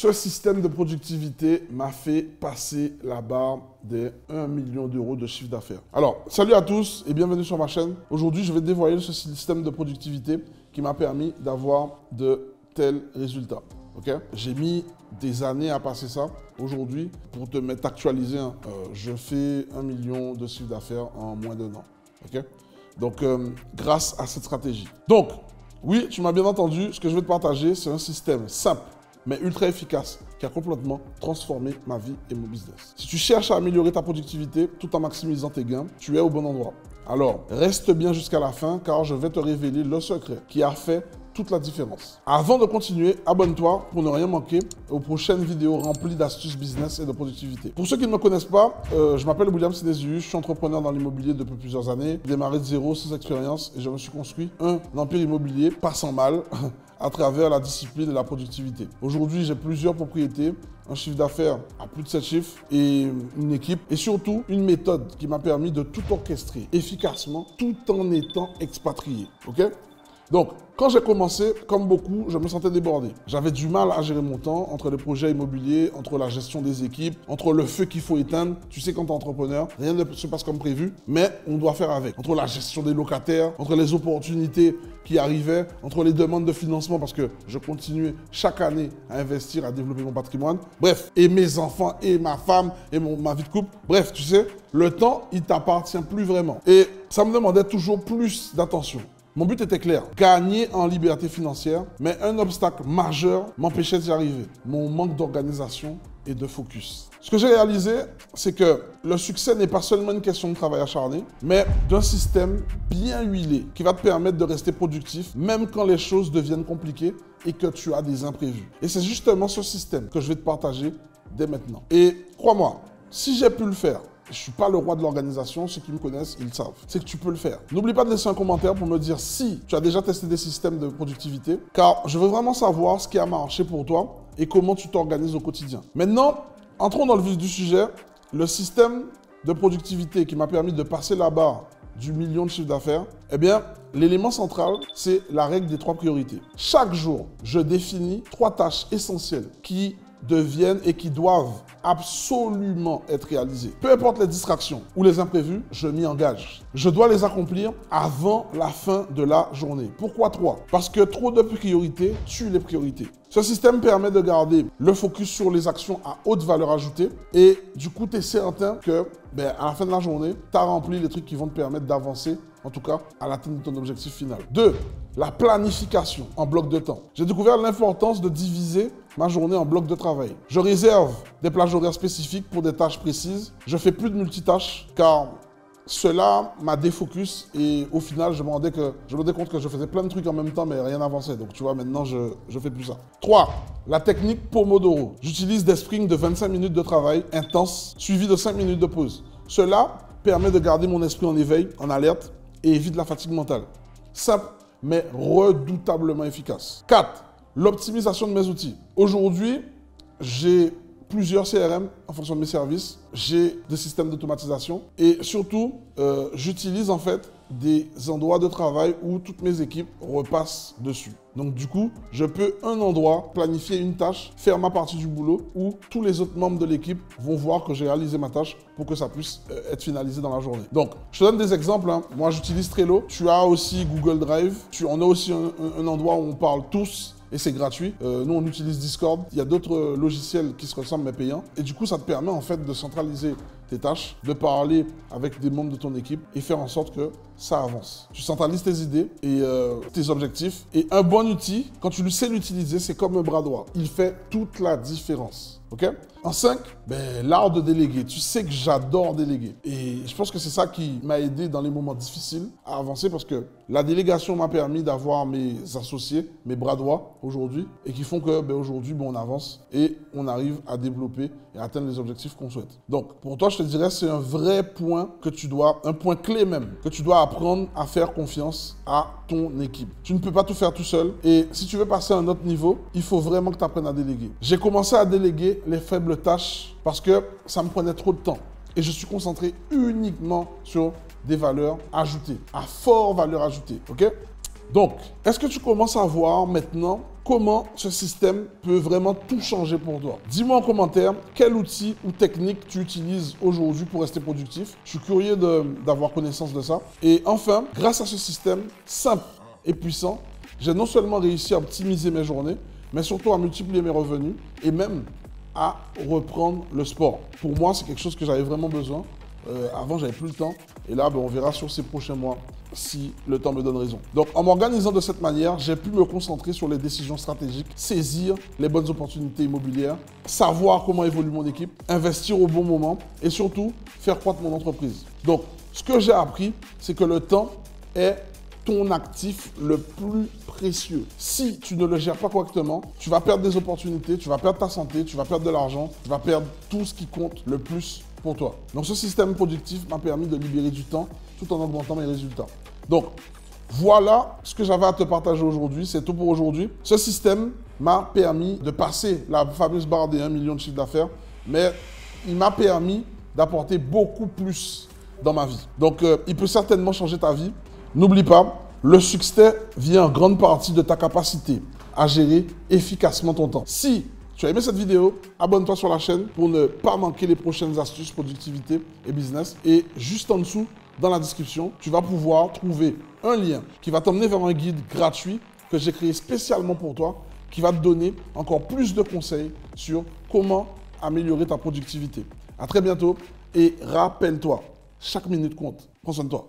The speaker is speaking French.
Ce système de productivité m'a fait passer la barre des 1 million d'euros de chiffre d'affaires. Alors, salut à tous et bienvenue sur ma chaîne. Aujourd'hui, je vais dévoiler ce système de productivité qui m'a permis d'avoir de tels résultats. Okay? J'ai mis des années à passer ça. Aujourd'hui, pour te mettre actualisé, je fais 1 million de chiffre d'affaires en moins d'un an. Okay? Donc, grâce à cette stratégie. Donc, oui, tu m'as bien entendu, ce que je vais te partager, c'est un système simple, mais ultra efficace, qui a complètement transformé ma vie et mon business. Si tu cherches à améliorer ta productivité tout en maximisant tes gains, tu es au bon endroit. Alors, reste bien jusqu'à la fin, car je vais te révéler le secret qui a fait toute la différence. Avant de continuer, abonne-toi pour ne rien manquer aux prochaines vidéos remplies d'astuces business et de productivité. Pour ceux qui ne me connaissent pas, je m'appelle William Sinézius, je suis entrepreneur dans l'immobilier depuis plusieurs années, j'ai démarré de zéro, sans expérience, et je me suis construit un empire immobilier pas sans mal à travers la discipline et la productivité. Aujourd'hui, j'ai plusieurs propriétés, un chiffre d'affaires à plus de 7 chiffres et une équipe et surtout une méthode qui m'a permis de tout orchestrer efficacement tout en étant expatrié. Ok ? Donc, quand j'ai commencé, comme beaucoup, je me sentais débordé. J'avais du mal à gérer mon temps entre les projets immobiliers, entre la gestion des équipes, entre le feu qu'il faut éteindre. Tu sais, quand tu es entrepreneur, rien ne se passe comme prévu, mais on doit faire avec. Entre la gestion des locataires, entre les opportunités qui arrivaient, entre les demandes de financement, parce que je continuais chaque année à investir, à développer mon patrimoine. Bref, et mes enfants, et ma femme, et ma vie de couple. Bref, tu sais, le temps, il t'appartient plus vraiment. Et ça me demandait toujours plus d'attention. Mon but était clair, gagner en liberté financière, mais un obstacle majeur m'empêchait d'y arriver. Mon manque d'organisation et de focus. Ce que j'ai réalisé, c'est que le succès n'est pas seulement une question de travail acharné, mais d'un système bien huilé qui va te permettre de rester productif, même quand les choses deviennent compliquées et que tu as des imprévus. Et c'est justement ce système que je vais te partager dès maintenant. Et crois-moi, si j'ai pu le faire, je ne suis pas le roi de l'organisation, ceux qui me connaissent, ils le savent. C'est que tu peux le faire. N'oublie pas de laisser un commentaire pour me dire si tu as déjà testé des systèmes de productivité, car je veux vraiment savoir ce qui a marché pour toi et comment tu t'organises au quotidien. Maintenant, entrons dans le vif du sujet. Le système de productivité qui m'a permis de passer la barre du million de chiffre d'affaires, eh bien, l'élément central, c'est la règle des 3 priorités. Chaque jour, je définis 3 tâches essentielles qui deviennent et qui doivent absolument être réalisées. Peu importe les distractions ou les imprévus, je m'y engage. Je dois les accomplir avant la fin de la journée. Pourquoi 3? Parce que trop de priorités tuent les priorités. Ce système permet de garder le focus sur les actions à haute valeur ajoutée et du coup, tu es certain que à la fin de la journée, tu as rempli les trucs qui vont te permettre d'avancer, en tout cas, à l'atteinte de ton objectif final. 2. La planification en bloc de temps. J'ai découvert l'importance de diviser ma journée en blocs de travail. Je réserve des plages horaires spécifiques pour des tâches précises. Je fais plus de multitâches car cela m'a défocus et au final, je me rendais compte que je faisais plein de trucs en même temps, mais rien n'avançait. Donc, tu vois, maintenant, je fais plus ça. 3. La technique Pomodoro. J'utilise des sprints de 25 minutes de travail intense, suivi de 5 minutes de pause. Cela permet de garder mon esprit en éveil, en alerte et évite la fatigue mentale. Simple, mais redoutablement efficace. 4. L'optimisation de mes outils. Aujourd'hui, j'ai plusieurs CRM en fonction de mes services. J'ai des systèmes d'automatisation et surtout, j'utilise en fait des endroits de travail où toutes mes équipes repassent dessus. Donc du coup, je peux un endroit planifier une tâche, faire ma partie du boulot où tous les autres membres de l'équipe vont voir que j'ai réalisé ma tâche pour que ça puisse être finalisé dans la journée. Donc, je te donne des exemples. Moi, j'utilise Trello. Tu as aussi Google Drive. On a aussi un endroit où on parle tous et c'est gratuit. Nous, on utilise Discord. Il y a d'autres logiciels qui se ressemblent mais payants. Et du coup, ça te permet en fait de centraliser tes tâches, de parler avec des membres de ton équipe et faire en sorte que ça avance. Tu centralises tes idées et tes objectifs. Et un bon outil, quand tu sais l'utiliser, c'est comme un bras droit. Il fait toute la différence. Ok? En 5, l'art de déléguer. Tu sais que j'adore déléguer. Et je pense que c'est ça qui m'a aidé dans les moments difficiles à avancer parce que la délégation m'a permis d'avoir mes associés, mes bras droits aujourd'hui et qui font que aujourd'hui, on avance et on arrive à développer et à atteindre les objectifs qu'on souhaite. Donc, pour toi, je te dirais, c'est un vrai point que tu dois, un point clé même, que tu dois apprendre à faire confiance à ton équipe. Tu ne peux pas tout faire tout seul et si tu veux passer à un autre niveau, il faut vraiment que tu apprennes à déléguer. J'ai commencé à déléguer les faibles tâches parce que ça me prenait trop de temps et je suis concentré uniquement sur des valeurs ajoutées, à fort valeur ajoutée, ok? Donc, est-ce que tu commences à voir maintenant comment ce système peut vraiment tout changer pour toi. Dis-moi en commentaire quel outil ou technique tu utilises aujourd'hui pour rester productif. Je suis curieux d'avoir connaissance de ça. Et enfin, grâce à ce système simple et puissant, j'ai non seulement réussi à optimiser mes journées, mais surtout à multiplier mes revenus et même à reprendre le sport. Pour moi, c'est quelque chose que j'avais vraiment besoin. Avant, j'avais plus le temps. Et là, on verra sur ces prochains mois si le temps me donne raison. Donc, en m'organisant de cette manière, j'ai pu me concentrer sur les décisions stratégiques, saisir les bonnes opportunités immobilières, savoir comment évolue mon équipe, investir au bon moment et surtout faire croître mon entreprise. Donc, ce que j'ai appris, c'est que le temps est ton actif le plus précieux. Si tu ne le gères pas correctement, tu vas perdre des opportunités, tu vas perdre ta santé, tu vas perdre de l'argent, tu vas perdre tout ce qui compte le plus pour toi. Donc ce système productif m'a permis de libérer du temps tout en augmentant mes résultats. Donc voilà ce que j'avais à te partager aujourd'hui. C'est tout pour aujourd'hui. Ce système m'a permis de passer la fameuse barre des 1 million de chiffre d'affaires, mais il m'a permis d'apporter beaucoup plus dans ma vie. Donc il peut certainement changer ta vie. N'oublie pas, le succès vient en grande partie de ta capacité à gérer efficacement ton temps. Si tu as aimé cette vidéo, abonne-toi sur la chaîne pour ne pas manquer les prochaines astuces productivité et business. Et juste en dessous, dans la description, tu vas pouvoir trouver un lien qui va t'emmener vers un guide gratuit que j'ai créé spécialement pour toi, qui va te donner encore plus de conseils sur comment améliorer ta productivité. À très bientôt et rappelle-toi, chaque minute compte. Prends soin de toi.